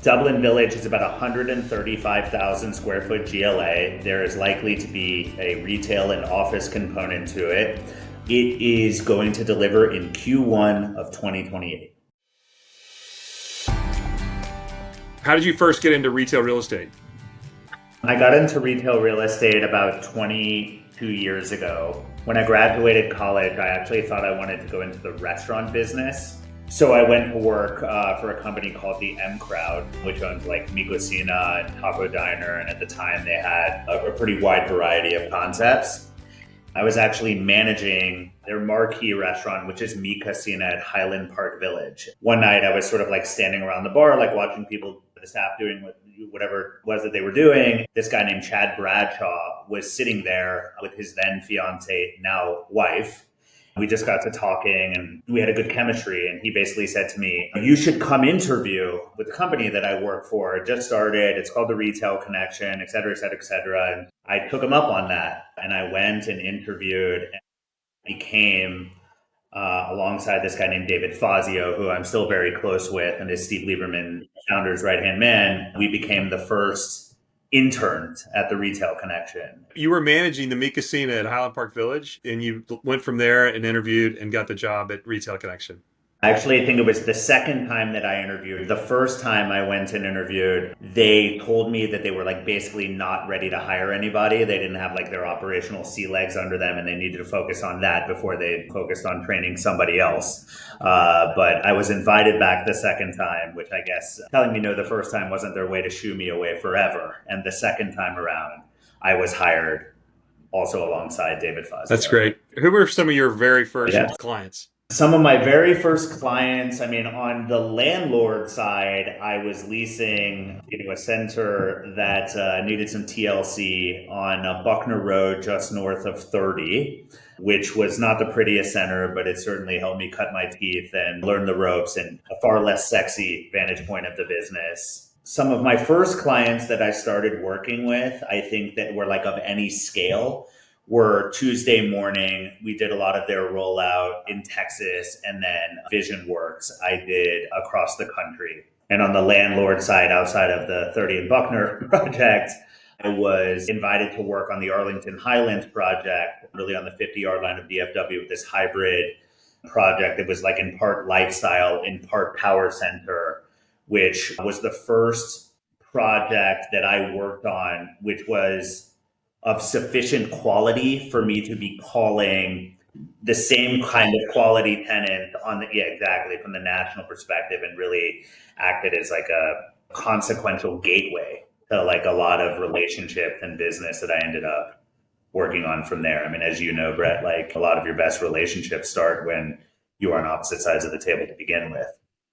Dublin Village is about 135,000 square foot GLA. There is likely to be a retail and office component to it. It is going to deliver in Q1 of 2028. How did you first get into retail real estate? I got into retail real estate about 22 years ago. When I graduated college, I actually thought I wanted to go into the restaurant business. So I went to work for a company called the M Crowd, which owns like Mi Cocina and Taco Diner. And at the time they had a pretty wide variety of concepts. I was actually managing their marquee restaurant, which is Mi Cocina at Highland Park Village. One night I was sort of like standing around the bar, like watching people, the staff doing whatever it was that they were doing. This guy named Chad Bradshaw was sitting there with his then fiance, now wife. We just got to talking and we had a good chemistry. And he basically said to me, you should come interview with the company that I work for. It just started. It's called the Retail Connection, et cetera, et cetera, et cetera. And I took him up on that. And I went and interviewed and became, alongside this guy named David Fazio, who I'm still very close with, and is Steve Lieberman, founder's right-hand man. We became the first interns at the Retail Connection. You were managing the Mi Cocina at Highland Park Village, and you went from there and interviewed and got the job at Retail Connection. Actually, I think it was the second time that I interviewed. The first time I went and interviewed, they told me that they were like basically not ready to hire anybody. They didn't have like their operational sea legs under them, and they needed to focus on that before they focused on training somebody else. But I was invited back the second time, which I guess telling me no the first time wasn't their way to shoo me away forever. And the second time around, I was hired also alongside David Fazio. That's great. Who were some of your very first clients? Some of my very first clients, I mean, on the landlord side, I was leasing a center that needed some TLC on Buckner Road, just north of 30, which was not the prettiest center, but it certainly helped me cut my teeth and learn the ropes and a far less sexy vantage point of the business. Some of my first clients that I started working with, I think that were like of any scale, were Tuesday morning. We did a lot of their rollout in Texas, and then Vision Works I did across the country. And on the landlord side, outside of the 30 and Buckner project, I was invited to work on the Arlington Highlands project, really on the 50-yard line of DFW with this hybrid project that was like in part lifestyle, in part power center, which was the first project that I worked on, which was of sufficient quality for me to be calling the same kind of quality tenant on exactly, from the national perspective, and really acted as like a consequential gateway to like a lot of relationships and business that I ended up working on from there. I mean, as you know, Brett, like a lot of your best relationships start when you are on opposite sides of the table to begin with.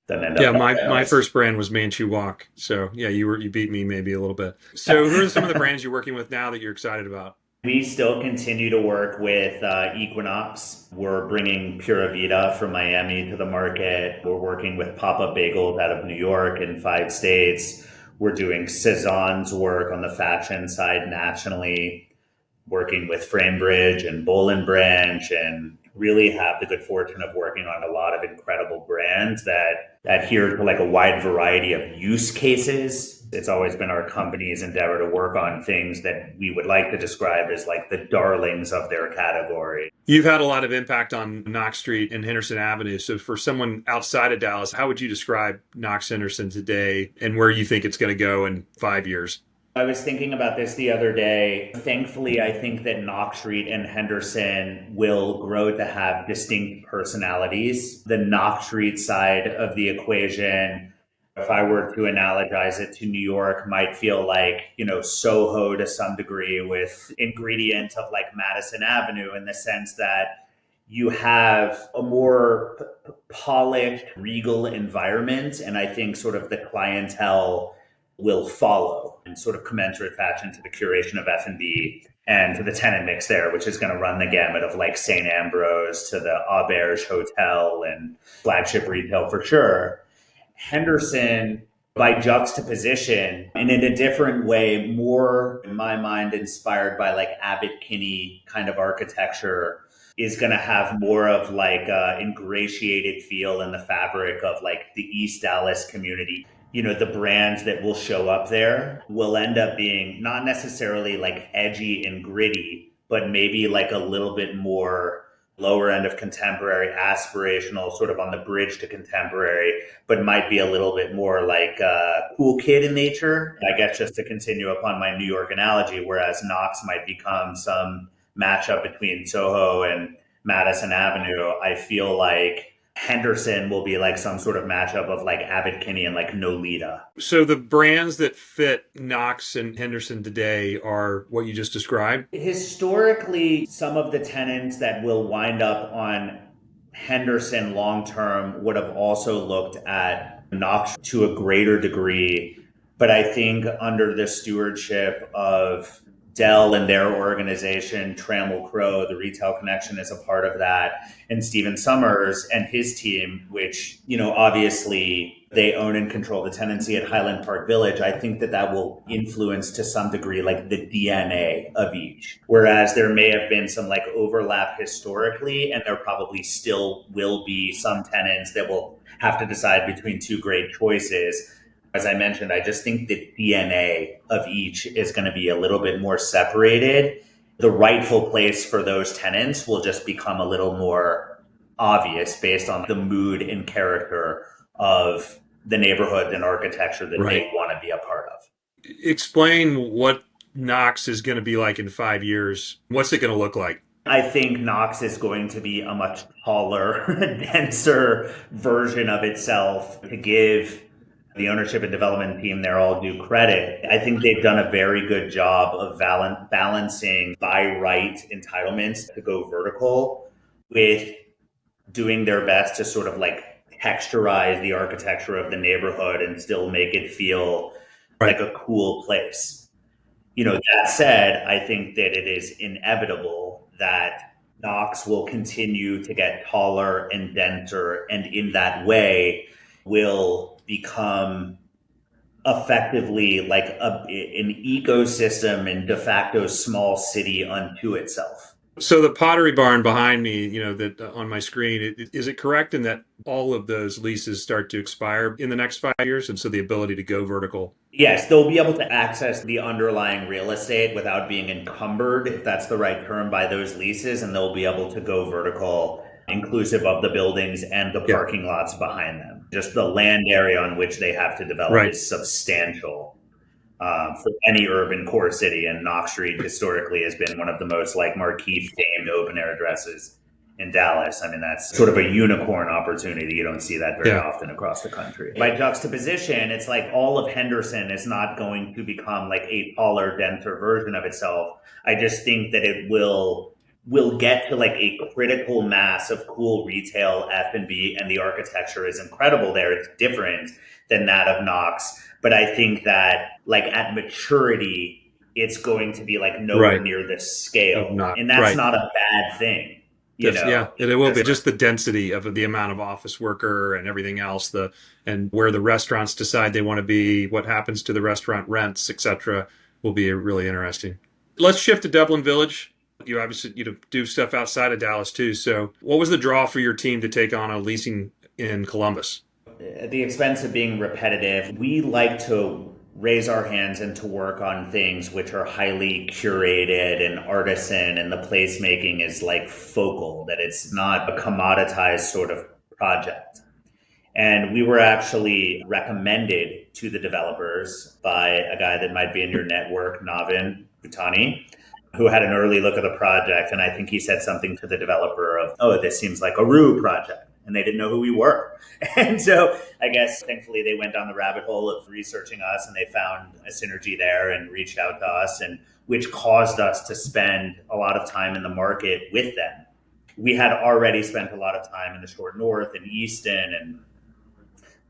Yeah, my first brand was Manchu Walk. So yeah, you beat me maybe a little bit. So who are some of the brands you're working with now that you're excited about? We still continue to work with Equinox. We're bringing Pura Vida from Miami to the market. We're working with Pop-Up Bagels out of New York in 5 states. We're doing Cezanne's work on the fashion side nationally, working with Framebridge and Boll and Branch, and really have the good fortune of working on a lot of incredible brands that adhere to like a wide variety of use cases. It's always been our company's endeavor to work on things that we would like to describe as like the darlings of their category. You've had a lot of impact on Knox Street and Henderson Avenue. So for someone outside of Dallas, how would you describe Knox Henderson today and where you think it's going to go in 5 years? I was thinking about this the other day. Thankfully, I think that Knox Street and Henderson will grow to have distinct personalities. The Knox Street side of the equation, if I were to analogize it to New York, might feel like, Soho to some degree, with ingredient of like Madison Avenue, in the sense that you have a more polished, regal environment. And I think sort of the clientele will follow in sort of commensurate fashion to the curation of F&B and to the tenant mix there, which is going to run the gamut of like St. Ambrose to the Auberge Hotel and flagship retail for sure. Henderson, by juxtaposition, and in a different way, more in my mind inspired by like Abbot Kinney kind of architecture, is going to have more of like ingratiated feel in the fabric of like the East Dallas community. the brands that will show up there will end up being not necessarily like edgy and gritty, but maybe like a little bit more lower end of contemporary, aspirational, sort of on the bridge to contemporary, but might be a little bit more like cool kid in nature. I guess just to continue upon my New York analogy, whereas Knox might become some matchup between Soho and Madison Avenue, I feel like Henderson will be like some sort of matchup of like Abbot Kinney and like Nolita. So the brands that fit Knox and Henderson today are what you just described? Historically, some of the tenants that will wind up on Henderson long term would have also looked at Knox to a greater degree. But I think under the stewardship of Dell and their organization, Trammell Crow, the Retail Connection is a part of that, and Stephen Summers and his team, which, obviously they own and control the tenancy at Highland Park Village. I think that that will influence to some degree like the DNA of each. Whereas there may have been some like overlap historically, and there probably still will be some tenants that will have to decide between two great choices. As I mentioned, I just think the DNA of each is going to be a little bit more separated. The rightful place for those tenants will just become a little more obvious based on the mood and character of the neighborhood and architecture that Right. they want to be a part of. Explain what Knox is going to be like in 5 years. What's it going to look like? I think Knox is going to be a much taller, denser version of itself. To give the ownership and development team there all due credit, I think they've done a very good job of balancing by right entitlements to go vertical with doing their best to sort of like texturize the architecture of the neighborhood and still make it feel Right. like a cool place. That said, I think that it is inevitable that Knox will continue to get taller and denser, and in that way will become effectively like an ecosystem and de facto small city unto itself. So the Pottery Barn behind me, that on my screen, is it correct in that all of those leases start to expire in the next 5 years, and so the ability to go vertical? Yes, they'll be able to access the underlying real estate without being encumbered, if that's the right term, by those leases, and they'll be able to go vertical, inclusive of the buildings and the Yeah. parking lots behind them. Just the land area on which they have to develop Right. is substantial for any urban core city, and Knox Street historically has been one of the most like marquee famed open air addresses in Dallas. I mean, that's sort of a unicorn opportunity. You don't see that very Yeah. often across the country. By juxtaposition, it's like all of Henderson is not going to become like a taller, denser version of itself. I just think that it will get to like a critical mass of cool retail F&B, and the architecture is incredible there. It's different than that of Knox. But I think that like at maturity, it's going to be like nowhere Right. near this scale. Of not- And that's right. not a bad thing. Yeah, it will be just the density of the amount of office worker and everything else, and where the restaurants decide they want to be, what happens to the restaurant rents, etc., will be really interesting. Let's shift to Dublin Village. You obviously do stuff outside of Dallas too. So, what was the draw for your team to take on a leasing in Columbus? At the expense of being repetitive, we like to raise our hands and to work on things which are highly curated and artisan, and the placemaking is like focal, that it's not a commoditized sort of project. And we were actually recommended to the developers by a guy that might be in your network, Navin Bhutani, who had an early look at the project. And I think he said something to the developer of, oh, this seems like a Rue project. And they didn't know who we were. And so I guess thankfully they went down the rabbit hole of researching us, and they found a synergy there and reached out to us, and which caused us to spend a lot of time in the market with them. We had already spent a lot of time in the Short North and Easton and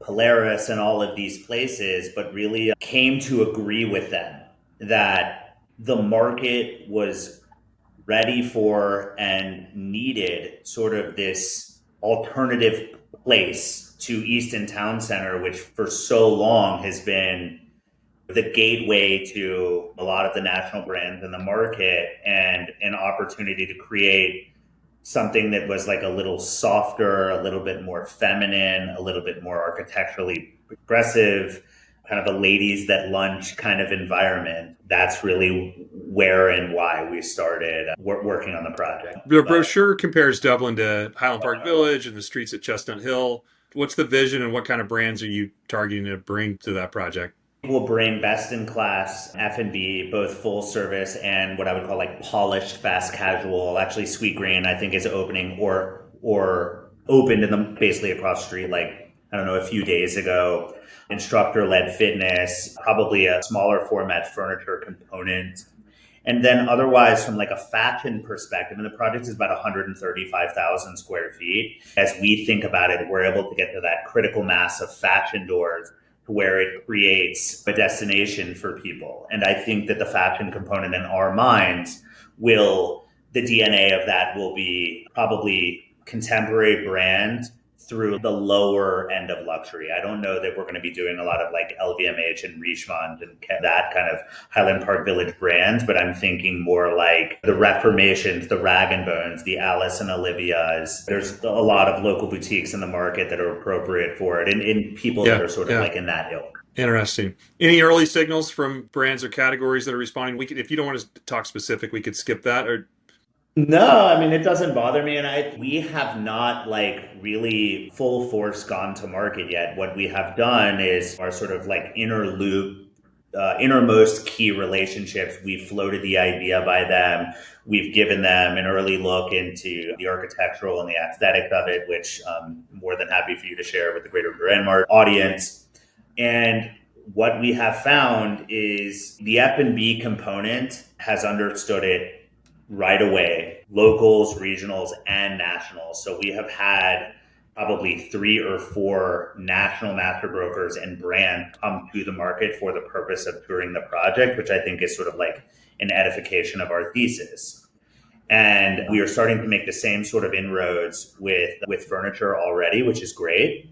Polaris and all of these places, but really came to agree with them that the market was ready for and needed sort of this alternative place to Easton Town Center, which for so long has been the gateway to a lot of the national brands in the market, and an opportunity to create something that was like a little softer, a little bit more feminine, a little bit more architecturally aggressive, kind of a ladies that lunch kind of environment. That's really where and why we started working on the project. The brochure compares Dublin to Highland Park Village and the streets at Chestnut Hill. What's the vision and what kind of brands are you targeting to bring to that project? We'll bring best in class F&B, both full service and what I would call like polished fast casual. Actually, Sweet Green I think is opening or opened in the basically across the street like I don't know a few days ago. Instructor-led fitness, probably a smaller format furniture component. And then otherwise, from like a fashion perspective, and the project is about 135,000 square feet. As we think about it, we're able to get to that critical mass of fashion doors where it creates a destination for people. And I think that the fashion component in our minds the DNA of that will be probably contemporary brand through the lower end of luxury. I don't know that we're going to be doing a lot of like LVMH and Richemont and that kind of Highland Park Village brands, but I'm thinking more like the Reformations, the Rag and Bones, the Alice and Olivia's. There's a lot of local boutiques in the market that are appropriate for it and people that are sort of like in that ilk. Interesting. Any early signals from brands or categories that are responding? If you don't want to talk specific, we could skip that. Or no, I mean, it doesn't bother me. And we have not like really full force gone to market yet. What we have done is our sort of like innermost key relationships. We've floated the idea by them. We've given them an early look into the architectural and the aesthetic of it, which I'm more than happy for you to share with the greater Brandmark audience. And what we have found is the F&B component has understood it right away, locals, regionals, and nationals. So we have had probably 3 or 4 national master brokers and brands come to the market for the purpose of touring the project, which I think is sort of like an edification of our thesis. And we are starting to make the same sort of inroads with furniture already, which is great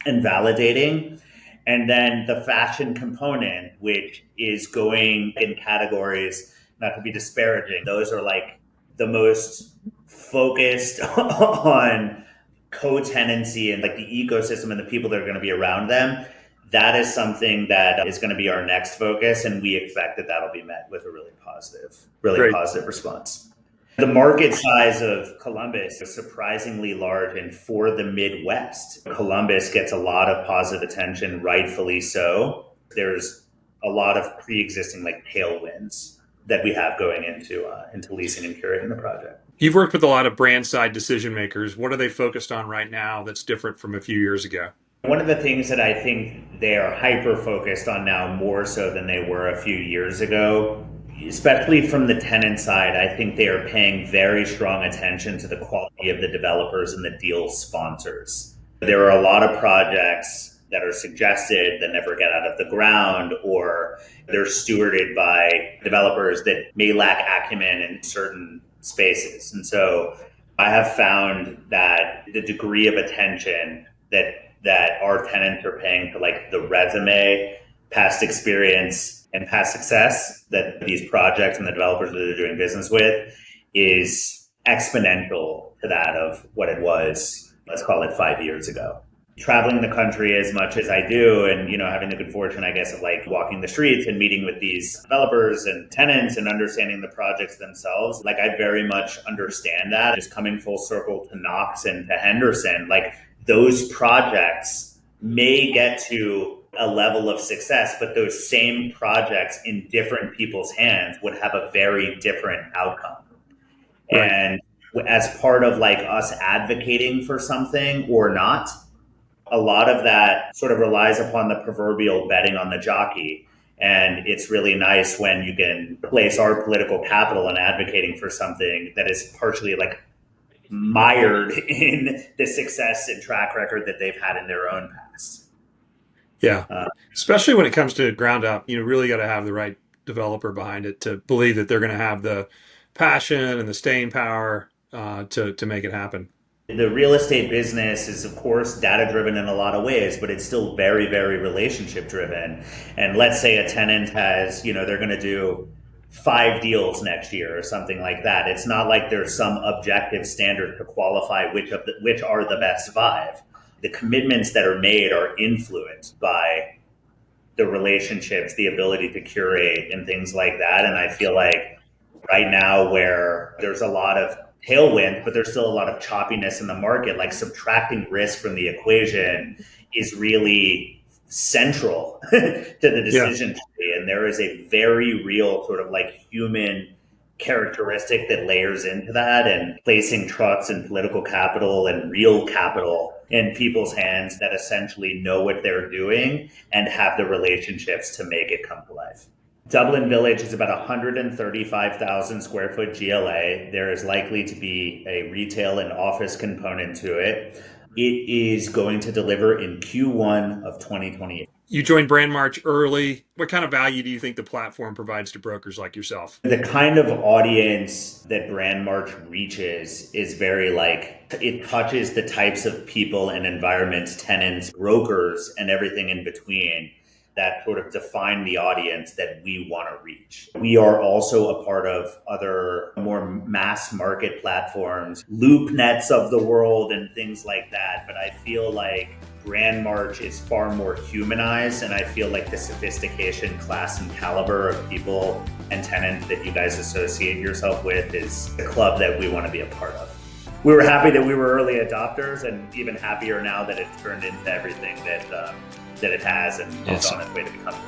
and validating. And then the fashion component, which is going in categories, not to be disparaging, those are like the most focused on co-tenancy and like the ecosystem and the people that are going to be around them. That is something that is going to be our next focus. And we expect that that'll be met with a really positive response. The market size of Columbus is surprisingly large, and for the Midwest, Columbus gets a lot of positive attention, rightfully so. There's a lot of pre-existing like tailwinds that we have going into leasing and curating the project. You've worked with a lot of brand side decision makers. What are they focused on right now that's different from a few years ago? One of the things that I think they are hyper focused on now more so than they were a few years ago, especially from the tenant side, I think they are paying very strong attention to the quality of the developers and the deal sponsors. There are a lot of projects that are suggested that never get out of the ground, or they're stewarded by developers that may lack acumen in certain spaces. And so I have found that the degree of attention that our tenants are paying to like the resume, past experience, and past success that these projects and the developers that they're doing business with is exponential to that of what it was, let's call it 5 years ago. Traveling the country as much as I do and, having the good fortune, I guess, of like walking the streets and meeting with these developers and tenants and understanding the projects themselves, like I very much understand that. Just coming full circle to Knox and to Henderson, like those projects may get to a level of success, but those same projects in different people's hands would have a very different outcome. Right. And as part of like us advocating for something or not, a lot of that sort of relies upon the proverbial betting on the jockey. And it's really nice when you can place our political capital in advocating for something that is partially like mired in the success and track record that they've had in their own past. Yeah. Especially when it comes to ground up, really got to have the right developer behind it to believe that they're going to have the passion and the staying power to make it happen. The real estate business is, of course, data-driven in a lot of ways, but it's still very, very relationship-driven. And let's say a tenant has, they're going to do 5 deals next year or something like that. It's not like there's some objective standard to qualify which are the best 5. the commitments that are made are influenced by the relationships, the ability to curate and things like that. And I feel like right now where there's a lot of tailwind, but there's still a lot of choppiness in the market, like subtracting risk from the equation is really central to the decision tree. And there is a very real sort of like human characteristic that layers into that, and placing trust and political capital and real capital in people's hands that essentially know what they're doing and have the relationships to make it come to life. Dublin Village is about 135,000 square foot GLA. There is likely to be a retail and office component to it. It is going to deliver in Q1 of 2028. You joined Brandmarch early. What kind of value do you think the platform provides to brokers like yourself? The kind of audience that Brandmarch reaches is very it touches the types of people and environments, tenants, brokers, and everything in between that sort of define the audience that we want to reach. We are also a part of other more mass market platforms, LoopNets of the world and things like that. But I feel like Brandmarch is far more humanized, and I feel like the sophistication, class, and caliber of people and tenants that you guys associate yourself with is the club that we want to be a part of. We were happy that we were early adopters, and even happier now that it's turned into everything that it has and is on its way to becoming.